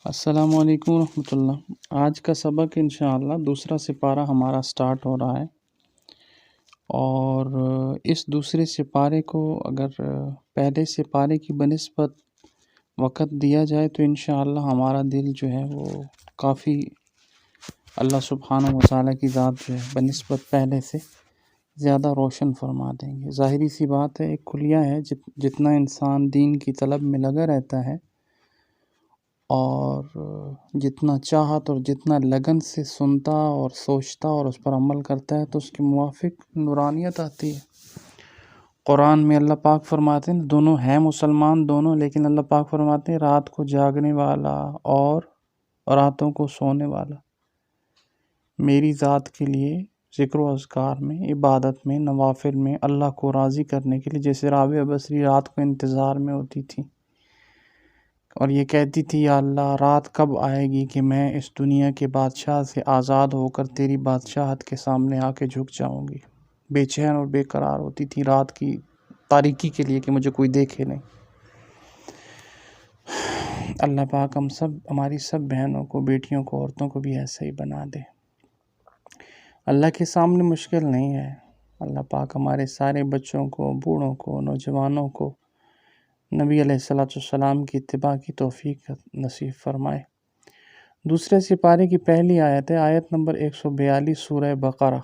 السلام علیکم ورحمۃ اللہ۔ آج کا سبق انشاءاللہ دوسرا سپارہ ہمارا سٹارٹ ہو رہا ہے، اور اس دوسرے سپارے کو اگر پہلے سپارے کی بنسبت وقت دیا جائے تو انشاءاللہ ہمارا دل جو ہے وہ کافی اللہ سبحانہ و تعالیٰ کی ذات جو ہے بنسبت پہلے سے زیادہ روشن فرما دیں گے۔ ظاہری سی بات ہے، ایک کلیہ ہے، جتنا انسان دین کی طلب میں لگا رہتا ہے اور جتنا چاہت اور جتنا لگن سے سنتا اور سوچتا اور اس پر عمل کرتا ہے تو اس کے موافق نورانیت آتی ہے۔ قرآن میں اللہ پاک فرماتے ہیں دونوں ہیں مسلمان دونوں، لیکن اللہ پاک فرماتے ہیں رات کو جاگنے والا اور راتوں کو سونے والا میری ذات کے لیے ذکر و اذکار میں، عبادت میں، نوافل میں اللہ کو راضی کرنے کے لیے، جیسے رابعہ بصری رات کو انتظار میں ہوتی تھی اور یہ کہتی تھی یا اللہ رات کب آئے گی کہ میں اس دنیا کے بادشاہ سے آزاد ہو کر تیری بادشاہت کے سامنے آ کے جھک جاؤں گی۔ بے چین اور بے قرار ہوتی تھی رات کی تاریکی کے لیے کہ مجھے کوئی دیکھے نہیں۔ اللہ پاک ہماری سب بہنوں کو، بیٹیوں کو، عورتوں کو بھی ایسے ہی بنا دے۔ اللہ کے سامنے مشکل نہیں ہے۔ اللہ پاک ہمارے سارے بچوں کو، بوڑھوں کو، نوجوانوں کو نبی علیہ السلام کی اتباع کی توفیق نصیب فرمائے۔ دوسرے سپارے کی پہلی آیت ہے، آیت نمبر 142 سورہ بقرہ۔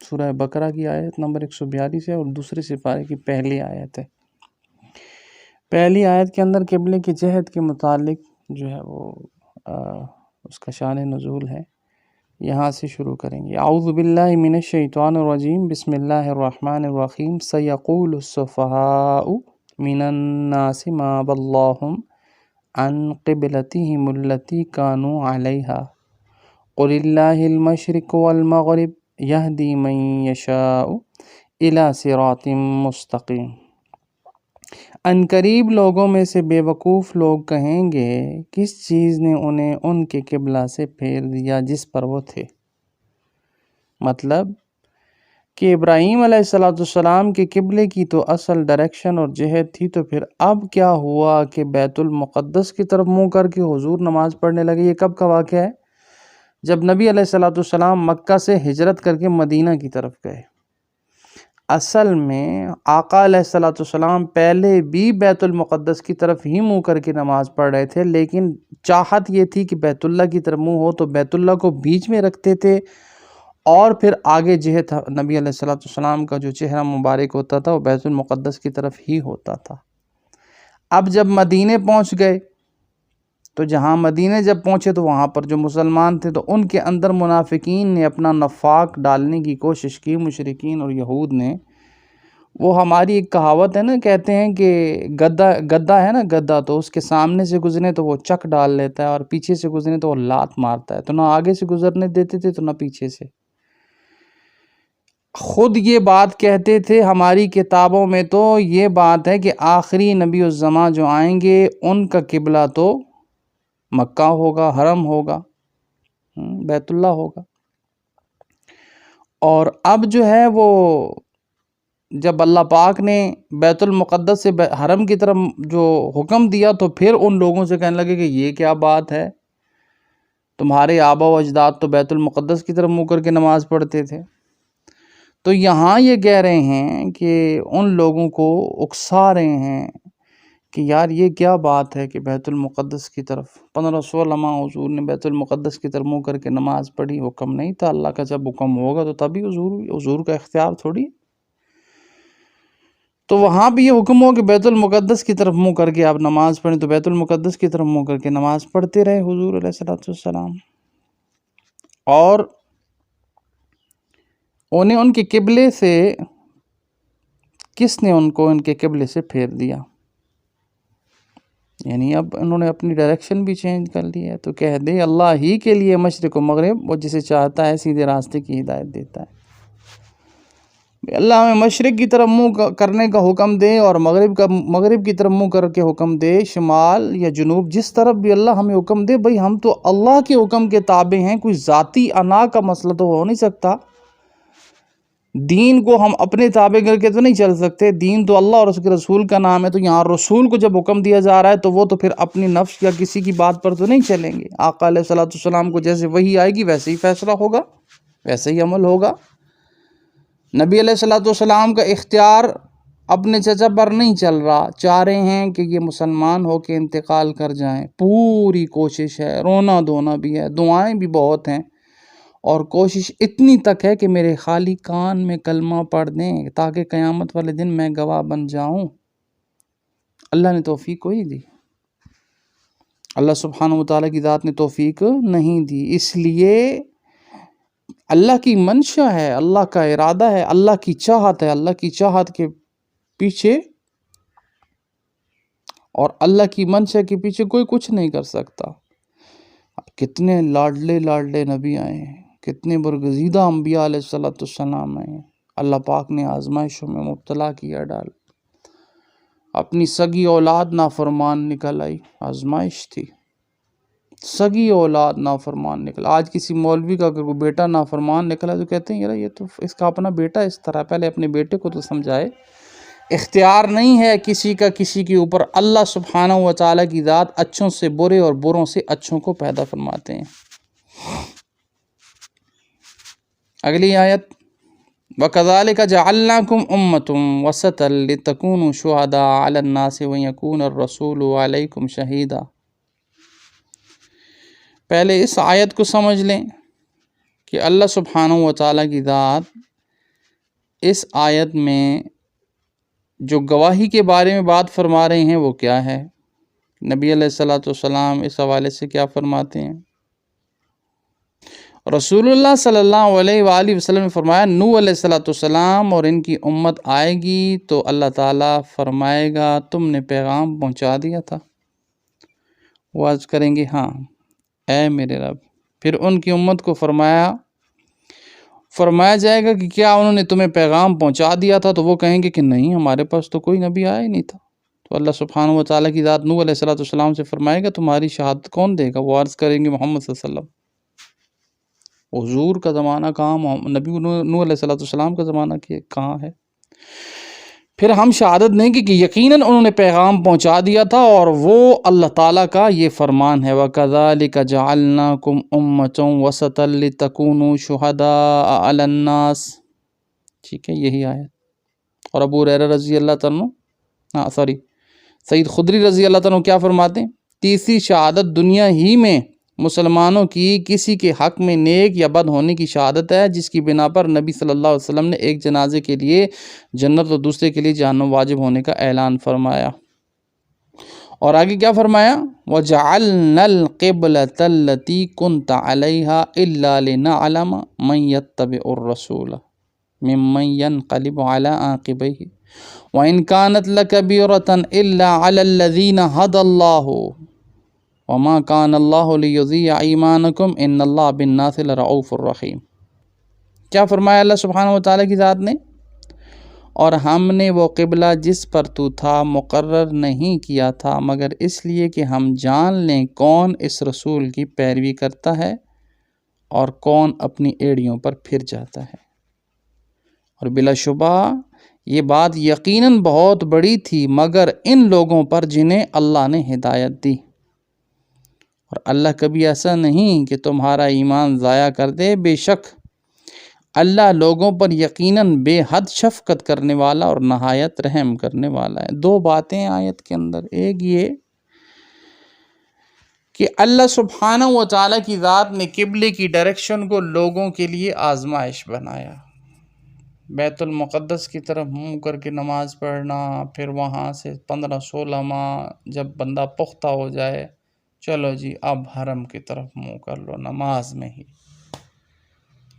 سورہ بقرہ کی آیت نمبر 142 ہے اور دوسرے سپارے کی پہلی آیت ہے۔ پہلی آیت کے اندر قبلے کی جہت کے متعلق جو ہے وہ اس کا شان نزول ہے، یہاں سے شروع کریں گے۔ اعوذ باللہ من الشیطان الرجیم، بسم اللہ الرحمن الرحیم۔ سیقول السفہاء من الناس ما ولاهم عن قبلتهم التي كانوا عليها قل الله المشرق والمغرب يهدي من يشاء إلى صراط مستقيم۔ ان قریب لوگوں میں سے بے وقوف لوگ کہیں گے کس چیز نے انہیں ان کے قبلہ سے پھیر دیا جس پر وہ تھے۔ مطلب کہ ابراہیم علیہ السلام کے قبلے کی تو اصل ڈائریکشن اور جہت تھی، تو پھر اب کیا ہوا کہ بیت المقدس کی طرف منہ کر کے حضور نماز پڑھنے لگے؟ یہ کب کا واقعہ ہے؟ جب نبی علیہ السلام مکہ سے ہجرت کر کے مدینہ کی طرف گئے۔ اصل میں آقا علیہ السلام پہلے بھی بیت المقدس کی طرف ہی منہ کر کے نماز پڑھ رہے تھے، لیکن چاہت یہ تھی کہ بیت اللہ کی طرف منہ ہو تو بیت اللہ کو بیچ میں رکھتے تھے اور پھر آگے جہت نبی علیہ السلام کا جو چہرہ مبارک ہوتا تھا وہ بیت المقدس کی طرف ہی ہوتا تھا۔ اب جب مدینے پہنچ گئے تو جہاں مدینے جب پہنچے تو وہاں پر جو مسلمان تھے تو ان کے اندر منافقین نے اپنا نفاق ڈالنے کی کوشش کی، مشرکین اور یہود نے۔ وہ ہماری ایک کہاوت ہے نا، کہتے ہیں کہ گدھا ہے نا، گدھا تو اس کے سامنے سے گزرے تو وہ چک ڈال لیتا ہے اور پیچھے سے گزرے تو وہ لات مارتا ہے، تو نہ آگے سے گزرنے دیتے تھے تو نہ پیچھے سے۔ خود یہ بات کہتے تھے، ہماری کتابوں میں تو یہ بات ہے کہ آخری نبی الزماں جو آئیں گے ان کا قبلہ تو مکہ ہوگا، حرم ہوگا، بیت اللہ ہوگا۔ اور اب جو ہے وہ جب اللہ پاک نے بیت المقدس سے حرم کی طرف جو حکم دیا تو پھر ان لوگوں سے کہنے لگے کہ یہ کیا بات ہے، تمہارے آبا و اجداد تو بیت المقدس کی طرف منہ کر کے نماز پڑھتے تھے۔ تو یہاں یہ کہہ رہے ہیں کہ ان لوگوں کو اکسا رہے ہیں کہ یار یہ کیا بات ہے کہ بیت المقدس کی طرف 15-16 ماہ حضور نے بیت المقدس کی طرف منہ کر کے نماز پڑھی، حکم نہیں تھا اللہ کا، جب حکم ہوگا تو تبھی حضور کا اختیار تھوڑی۔ تو وہاں بھی یہ حکم ہو کہ بیت المقدس کی طرف منہ کر کے آپ نماز پڑھیں، تو بیت المقدس کی طرف منہ کر کے نماز پڑھتے رہے حضور علیہ السلام، اور انہیں ان کے قبلے سے کس نے ان کو ان کے قبلے سے پھیر دیا؟ یعنی اب انہوں نے اپنی ڈائریکشن بھی چینج کر لی ہے۔ تو کہہ دے اللہ ہی کے لیے مشرق و مغرب، وہ جسے چاہتا ہے سیدھے راستے کی ہدایت دیتا ہے۔ اللہ ہمیں مشرق کی طرف منہ کرنے کا حکم دے اور مغرب کی طرف منہ کر کے حکم دے، شمال یا جنوب، جس طرف بھی اللہ ہمیں حکم دے، بھئی ہم تو اللہ کے حکم کے تابع ہیں، کوئی ذاتی انا کا مسئلہ تو ہو نہیں سکتا۔ دین کو ہم اپنے تابع کر کے تو نہیں چل سکتے، دین تو اللہ اور اس کے رسول کا نام ہے، تو یہاں رسول کو جب حکم دیا جا رہا ہے تو وہ تو پھر اپنی نفس یا کسی کی بات پر تو نہیں چلیں گے۔ آقا علیہ الصلوۃ والسلام کو جیسے وحی آئے گی ویسے ہی فیصلہ ہوگا، ویسے ہی عمل ہوگا۔ نبی علیہ الصلوۃ والسلام کا اختیار اپنے چچا پر نہیں چل رہا، چاہ رہے ہیں کہ یہ مسلمان ہو کے انتقال کر جائیں، پوری کوشش ہے، رونا دھونا بھی ہے، دعائیں بھی بہت ہیں، اور کوشش اتنی تک ہے کہ میرے خالی کان میں کلمہ پڑھ دیں تاکہ قیامت والے دن میں گواہ بن جاؤں۔ اللہ نے توفیق کوئی دی، اللہ سبحانہ وتعالیٰ کی ذات نے توفیق نہیں دی، اس لیے اللہ کی منشا ہے، اللہ کا ارادہ ہے، اللہ کی چاہت ہے، اللہ کی چاہت کے پیچھے اور اللہ کی منشا کے پیچھے کوئی کچھ نہیں کر سکتا۔ کتنے لاڈلے لاڈلے نبی آئے ہیں، کتنے برگزیدہ انبیاء علیہ الصلوۃ والسلام آئے ہیں، اللہ پاک نے آزمائشوں میں مبتلا کیا ڈال، اپنی سگی اولاد نافرمان نکل آئی، آزمائش تھی، سگی اولاد نافرمان نکلا۔ آج کسی مولوی کا اگر کوئی بیٹا نافرمان نکلا تو کہتے ہیں یار یہ تو اس کا اپنا بیٹا اس طرح، پہلے اپنے بیٹے کو تو سمجھائے۔ اختیار نہیں ہے کسی کا کسی کے اوپر، اللہ سبحانہ و تعالیٰ کی ذات اچھوں سے برے اور بروں سے اچھوں کو پیدا فرماتے ہیں۔ اگلی آیت، وَكَذَلِكَ جَعَلْنَاكُمْ أُمَّةً وَسَطًا لِتَكُونُوا شُهَدَاءَ عَلَى النَّاسِ وَيَكُونَ الرَّسُولُ عَلَيْكُمْ شَهِيدًا۔ پہلے اس آیت کو سمجھ لیں کہ اللہ سبحانہ و تعالیٰ کی ذات اس آیت میں جو گواہی کے بارے میں بات فرما رہے ہیں وہ کیا ہے، نبی علیہ الصلوۃ والسلام اس حوالے سے کیا فرماتے ہیں۔ رسول اللہ صلی اللہ علیہ وآلہ وسلم نے فرمایا، نوح علیہ الصلوۃ والسلام اور ان کی امت آئے گی تو اللہ تعالیٰ فرمائے گا تم نے پیغام پہنچا دیا تھا، وہ عرض کریں گے ہاں اے میرے رب۔ پھر ان کی امت کو فرمایا جائے گا کہ کیا انہوں نے تمہیں پیغام پہنچا دیا تھا، تو وہ کہیں گے کہ نہیں ہمارے پاس تو کوئی نبی آیا ہی نہیں تھا۔ تو اللہ سبحانہ و تعالیٰ کی ذات نوح علیہ الصلوۃ والسلام سے فرمائے گا تمہاری شہادت کون دے گا، وہ عرض کریں گے محمد صلی اللہ علیہ وسلم۔ حضور کا زمانہ کہاں، نبی نوح علیہ الصلوۃ والسلام کا زمانہ کہاں ہے؟ پھر ہم شہادت دیں گے کہ یقیناً انہوں نے پیغام پہنچا دیا تھا، اور وہ اللہ تعالیٰ کا یہ فرمان ہے، وَكَذَلِكَ جَعَلْنَاكُمْ أُمَّةً وَسَطًا لِتَكُونُوا شُهَدَاءَ عَلَى النَّاسِ۔ ٹھیک ہے، یہی آیت۔ اور ابو ہریرہ رضی اللہ عنہ سعید خدری رضی اللہ عنہ کیا فرماتے ہیں، تیسری شہادت دنیا ہی میں مسلمانوں کی کسی کے حق میں نیک یا بد ہونے کی شہادت ہے، جس کی بنا پر نبی صلی اللہ علیہ وسلم نے ایک جنازے کے لیے جنت اور دوسرے کے لیے جہنم واجب ہونے کا اعلان فرمایا۔ اور آگے کیا فرمایا، وَجَعَلْنَا الْقِبْلَةَ الَّتِي كُنْتَ عَلَيْهَا إِلَّا لِنَعْلَمَ مَنْ يَتَّبِعُ الرَّسُولَ مِمَّنْ يَنْقَلِبُ عَلَىٰ عَاقِبَيْهِ وَإِنْ كَانَتْ لَكَبِيرَةً إِلَّا عَلَى الَّذِينَ هَدَى اللَّهُ وَمَا كَانَ اللَّهُ لِيُضِيعَ إِيمَانَكُمْ إِنَّ اللَّهَ بِالنَّاسِ لَرَءُوفٌ رَحِيمٌ۔ کیا فرمایا اللہ سبحانہ و تعالیٰ کی ذات نے، اور ہم نے وہ قبلہ جس پر تو تھا مقرر نہیں کیا تھا مگر اس لیے کہ ہم جان لیں کون اس رسول کی پیروی کرتا ہے اور کون اپنی ایڑیوں پر پھر جاتا ہے۔ اور بلا شبہ یہ بات یقیناً بہت بڑی تھی مگر ان لوگوں پر جنہیں اللہ نے ہدایت دی، اور اللہ کبھی ایسا نہیں کہ تمہارا ایمان ضائع کر دے، بے شک اللہ لوگوں پر یقیناً بے حد شفقت کرنے والا اور نہایت رحم کرنے والا ہے۔ دو باتیں آیت کے اندر، ایک یہ کہ اللہ سبحانہ و تعالیٰ کی ذات نے قبلے کی ڈائریکشن کو لوگوں کے لیے آزمائش بنایا، بیت المقدس کی طرف منہ کر کے نماز پڑھنا، پھر وہاں سے 15-16 ماہ جب بندہ پختہ ہو جائے، چلو جی اب حرم کی طرف منہ کر لو، نماز میں ہی،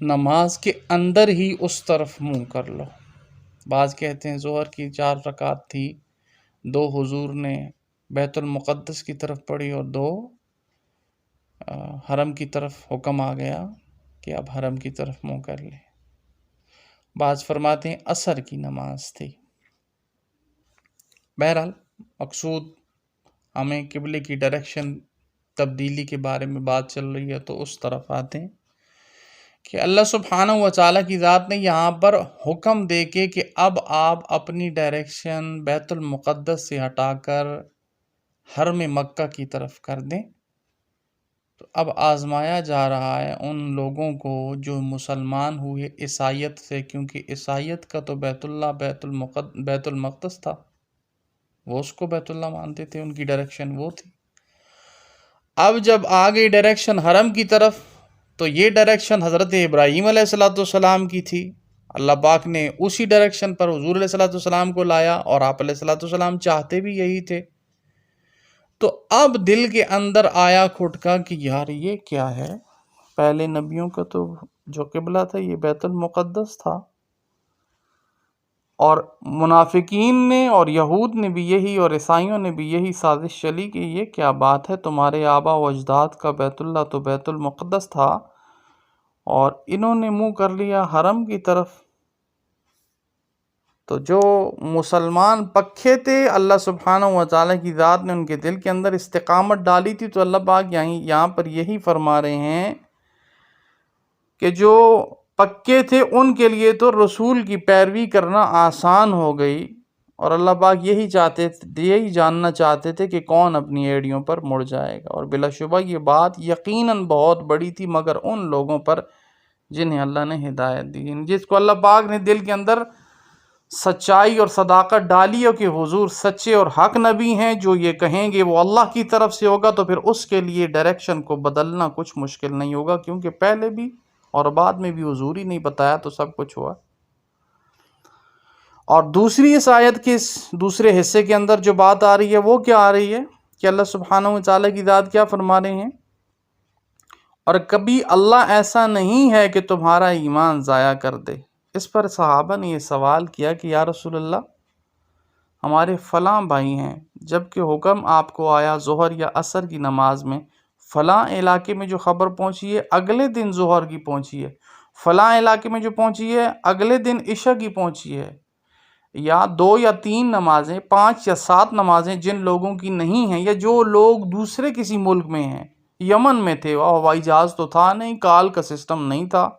نماز کے اندر ہی اس طرف منہ کر لو۔ بعض کہتے ہیں ظہر کی 4 رکعت تھی، 2 حضور نے بیت المقدس کی طرف پڑھی اور 2 حرم کی طرف حکم آ گیا کہ اب حرم کی طرف منہ کر لے۔ بعض فرماتے ہیں عصر کی نماز تھی۔ بہرحال مقصود ہمیں قبلے کی ڈائریکشن تبدیلی کے بارے میں بات چل رہی ہے تو اس طرف آتے ہیں کہ اللہ سبحانہ و تعالیٰ کی ذات نے یہاں پر حکم دے کے کہ اب آپ اپنی ڈائریکشن بیت المقدس سے ہٹا کر حرم مکہ کی طرف کر دیں، تو اب آزمایا جا رہا ہے ان لوگوں کو جو مسلمان ہوئے عیسائیت سے، کیونکہ عیسائیت کا تو بیت اللہ بیت المقدس تھا، وہ اس کو بیت اللہ مانتے تھے، ان کی ڈائریکشن وہ تھی۔ اب جب آ گئی ڈائریکشن حرم کی طرف، تو یہ ڈائریکشن حضرت ابراہیم علیہ السلام کی تھی، اللہ پاک نے اسی ڈائریکشن پر حضور علیہ السلام کو لایا، اور آپ علیہ السلام چاہتے بھی یہی تھے۔ تو اب دل کے اندر آیا کھٹکا کہ یار یہ کیا ہے، پہلے نبیوں کا تو جو قبلہ تھا یہ بیت المقدس تھا، اور منافقین نے اور یہود نے بھی یہی اور عیسائیوں نے بھی یہی سازش چلی کہ یہ کیا بات ہے، تمہارے آبا و اجداد کا بیت اللہ تو بیت المقدس تھا اور انہوں نے منہ کر لیا حرم کی طرف۔ تو جو مسلمان پکے تھے، اللہ سبحانہ و تعالیٰ کی ذات نے ان کے دل کے اندر استقامت ڈالی تھی، تو اللہ پاک یہاں پر یہی فرما رہے ہیں کہ جو پکے تھے ان کے لیے تو رسول کی پیروی کرنا آسان ہو گئی، اور اللہ پاک یہی جاننا چاہتے تھے کہ کون اپنی ایڑیوں پر مڑ جائے گا، اور بلا شبہ یہ بات یقیناً بہت بڑی تھی، مگر ان لوگوں پر جنہیں اللہ نے ہدایت دی، جس کو اللہ پاک نے دل کے اندر سچائی اور صداقت ڈالی ہو کہ حضور سچے اور حق نبی ہیں، جو یہ کہیں گے وہ اللہ کی طرف سے ہوگا، تو پھر اس کے لیے ڈائریکشن کو بدلنا کچھ مشکل نہیں ہوگا، کیونکہ پہلے بھی اور بعد میں بھی حضور ہی نہیں بتایا تو سب کچھ ہوا۔ اور دوسری اس آیت کے دوسرے حصے کے اندر جو بات آ رہی ہے وہ کیا آ رہی ہے کہ اللہ سبحانہ و تعالیٰ کی ذات کیا فرما رہے ہیں، اور کبھی اللہ ایسا نہیں ہے کہ تمہارا ایمان ضائع کر دے۔ اس پر صحابہ نے یہ سوال کیا کہ یا رسول اللہ، ہمارے فلاں بھائی ہیں، جبکہ حکم آپ کو آیا ظہر یا عصر کی نماز میں، فلاں علاقے میں جو خبر پہنچی ہے اگلے دن ظہر کی پہنچی ہے، فلاں علاقے میں جو پہنچی ہے اگلے دن عشاء کی پہنچی ہے، یا 2 یا 3 نمازیں، 5 یا 7 نمازیں جن لوگوں کی نہیں ہیں، یا جو لوگ دوسرے کسی ملک میں ہیں، یمن میں تھے، ہوائی جہاز تو تھا نہیں، کال کا سسٹم نہیں تھا،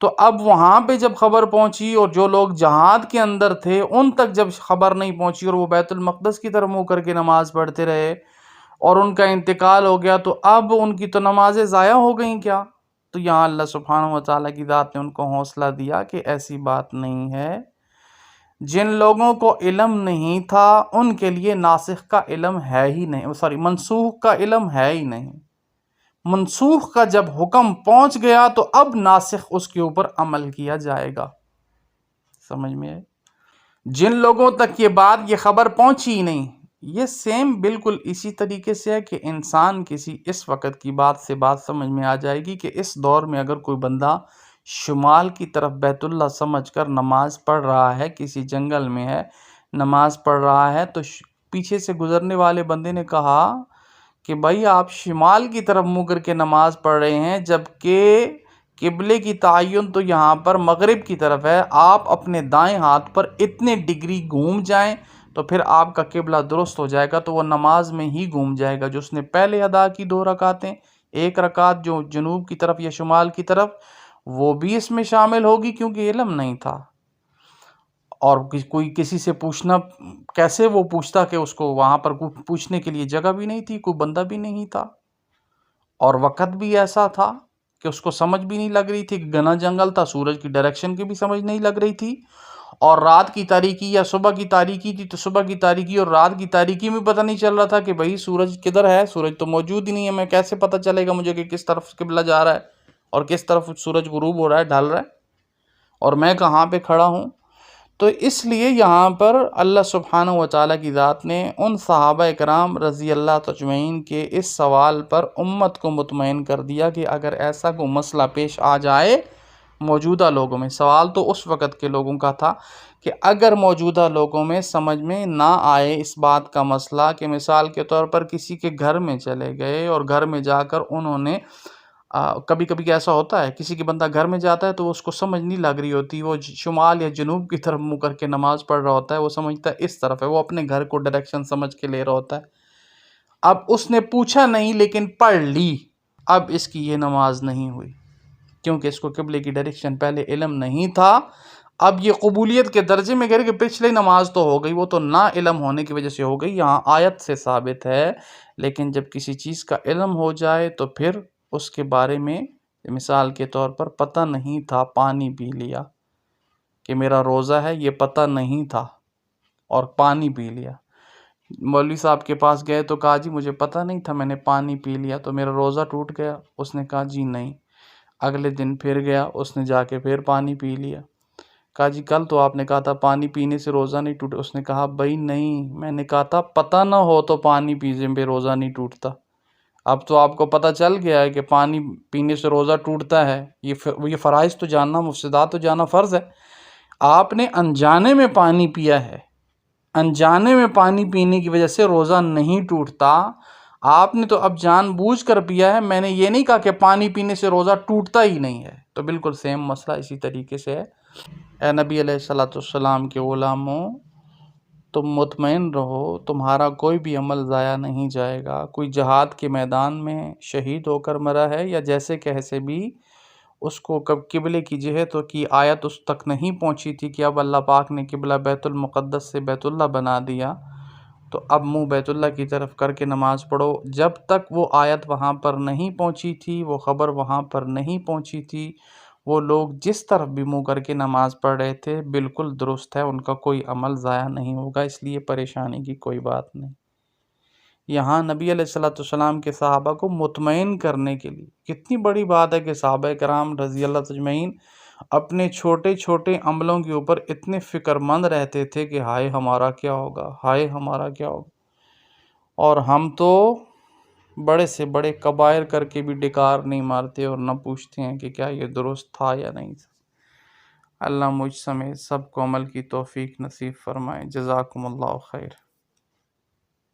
تو اب وہاں پہ جب خبر پہنچی اور جو لوگ جہاد کے اندر تھے ان تک جب خبر نہیں پہنچی اور وہ بیت المقدس کی طرف منہ کر کے نماز پڑھتے رہے اور ان کا انتقال ہو گیا، تو اب ان کی تو نمازیں ضائع ہو گئیں کیا؟ تو یہاں اللہ سبحانہ و تعالیٰ کی ذات نے ان کو حوصلہ دیا کہ ایسی بات نہیں ہے، جن لوگوں کو علم نہیں تھا ان کے لیے ناسخ کا علم ہے ہی نہیں، منسوخ کا علم ہے ہی نہیں، منسوخ کا جب حکم پہنچ گیا تو اب ناسخ اس کے اوپر عمل کیا جائے گا۔ سمجھ میں آئے؟ جن لوگوں تک یہ بات، یہ خبر پہنچی ہی نہیں، یہ سیم بالکل اسی طریقے سے ہے کہ انسان کسی اس وقت کی بات سے بات سمجھ میں آ جائے گی کہ اس دور میں اگر کوئی بندہ شمال کی طرف بیت اللہ سمجھ کر نماز پڑھ رہا ہے، کسی جنگل میں ہے نماز پڑھ رہا ہے، تو پیچھے سے گزرنے والے بندے نے کہا کہ بھائی آپ شمال کی طرف منہ کر کے نماز پڑھ رہے ہیں، جبکہ قبلے کی تعین تو یہاں پر مغرب کی طرف ہے، آپ اپنے دائیں ہاتھ پر اتنے ڈگری گھوم جائیں تو پھر آپ کا قبلہ درست ہو جائے گا، تو وہ نماز میں ہی گھوم جائے گا۔ جو اس نے پہلے ادا کی 2 رکعتیں، 1 رکعت جو جنوب کی طرف یا شمال کی طرف، وہ بھی اس میں شامل ہوگی، کیونکہ علم نہیں تھا، اور کوئی کسی سے پوچھنا کیسے وہ پوچھتا کہ اس کو وہاں پر پوچھنے کے لیے جگہ بھی نہیں تھی، کوئی بندہ بھی نہیں تھا، اور وقت بھی ایسا تھا کہ اس کو سمجھ بھی نہیں لگ رہی تھی کہ گھنا جنگل تھا، سورج کی ڈائریکشن کی بھی سمجھ نہیں لگ رہی تھی، اور رات کی تاریکی یا صبح کی تاریکی تھی، تو صبح کی تاریکی اور رات کی تاریکی میں پتہ نہیں چل رہا تھا کہ بھئی سورج کدھر ہے، سورج تو موجود ہی نہیں ہے، میں کیسے پتہ چلے گا مجھے کہ کس طرف قبلہ جا رہا ہے اور کس طرف سورج غروب ہو رہا ہے، ڈھل رہا ہے، اور میں کہاں پہ کھڑا ہوں۔ تو اس لیے یہاں پر اللہ سبحانہ و تعالیٰ کی ذات نے ان صحابہ کرام رضی اللہ تجمعین کے اس سوال پر امت کو مطمئن کر دیا کہ اگر ایسا کوئی مسئلہ پیش آ جائے موجودہ لوگوں میں، سوال تو اس وقت کے لوگوں کا تھا کہ اگر موجودہ لوگوں میں سمجھ میں نہ آئے اس بات کا مسئلہ، کہ مثال کے طور پر کسی کے گھر میں چلے گئے اور گھر میں جا کر انہوں نے کبھی کبھی ایسا ہوتا ہے کسی کے بندہ گھر میں جاتا ہے تو اس کو سمجھ نہیں لگ رہی ہوتی، وہ شمال یا جنوب کی طرف منہ کر کے نماز پڑھ رہا ہوتا ہے، وہ سمجھتا ہے اس طرف ہے، وہ اپنے گھر کو ڈائریکشن سمجھ کے لے رہا ہوتا ہے، اب اس نے پوچھا نہیں لیکن پڑھ لی، اب اس کی یہ نماز نہیں ہوئی، کیونکہ اس کو قبلے کی ڈائریکشن پہلے علم نہیں تھا. اب یہ قبولیت کے درجے میں گئے کہ پچھلی نماز تو ہو گئی، وہ تو نا علم ہونے کی وجہ سے ہو گئی، یہاں آیت سے ثابت ہے. لیکن جب کسی چیز کا علم ہو جائے تو پھر اس کے بارے میں، مثال کے طور پر پتہ نہیں تھا، پانی پی لیا کہ میرا روزہ ہے، یہ پتہ نہیں تھا اور پانی پی لیا. مولوی صاحب کے پاس گئے تو کہا جی مجھے پتہ نہیں تھا، میں نے پانی پی لیا تو میرا روزہ ٹوٹ گیا. اس نے کہا جی نہیں. اگلے دن پھر گیا، اس نے جا کے پھر پانی پی لیا. کہا جی کل تو آپ نے کہا تھا پانی پینے سے روزہ نہیں ٹوٹے. اس نے کہا بھائی نہیں، میں نے کہا تھا پتہ نہ ہو تو پانی پینے پہ روزہ نہیں ٹوٹتا. اب تو آپ کو پتہ چل گیا ہے کہ پانی پینے سے روزہ ٹوٹتا ہے. یہ فرائض تو جاننا، مفسدات تو جاننا فرض ہے. آپ نے انجانے میں پانی پیا ہے، انجانے میں پانی پینے کی وجہ سے روزہ نہیں ٹوٹتا. آپ نے تو اب جان بوجھ کر پیا ہے، میں نے یہ نہیں کہا کہ پانی پینے سے روزہ ٹوٹتا ہی نہیں ہے. تو بالکل سیم مسئلہ اسی طریقے سے ہے. اے نبی علیہ السلام کے غلاموں، تم مطمئن رہو، تمہارا کوئی بھی عمل ضائع نہیں جائے گا. کوئی جہاد کے میدان میں شہید ہو کر مرا ہے، یا جیسے کیسے بھی اس کو قبلے کی جہت کی آیت اس تک نہیں پہنچی تھی کہ اب اللہ پاک نے قبلہ بیت المقدس سے بیت اللہ بنا دیا تو اب منہ بیت اللہ کی طرف کر کے نماز پڑھو. جب تک وہ آیت وہاں پر نہیں پہنچی تھی، وہ خبر وہاں پر نہیں پہنچی تھی، وہ لوگ جس طرف بھی منہ کر کے نماز پڑھ رہے تھے بالکل درست ہے، ان کا کوئی عمل ضائع نہیں ہوگا، اس لیے پریشانی کی کوئی بات نہیں. یہاں نبی علیہ السلام کے صحابہ کو مطمئن کرنے کے لیے، کتنی بڑی بات ہے کہ صحابہ کرام رضی اللہ اجمعین اپنے چھوٹے چھوٹے عملوں کے اوپر اتنے فکر مند رہتے تھے کہ ہائے ہمارا کیا ہوگا، ہائے ہمارا کیا ہوگا. اور ہم تو بڑے سے بڑے کبائر کر کے بھی ڈکار نہیں مارتے اور نہ پوچھتے ہیں کہ کیا یہ درست تھا یا نہیں تھا. اللہ مجھ سمیت سب کو عمل کی توفیق نصیب فرمائے. جزاکم اللہ خیر.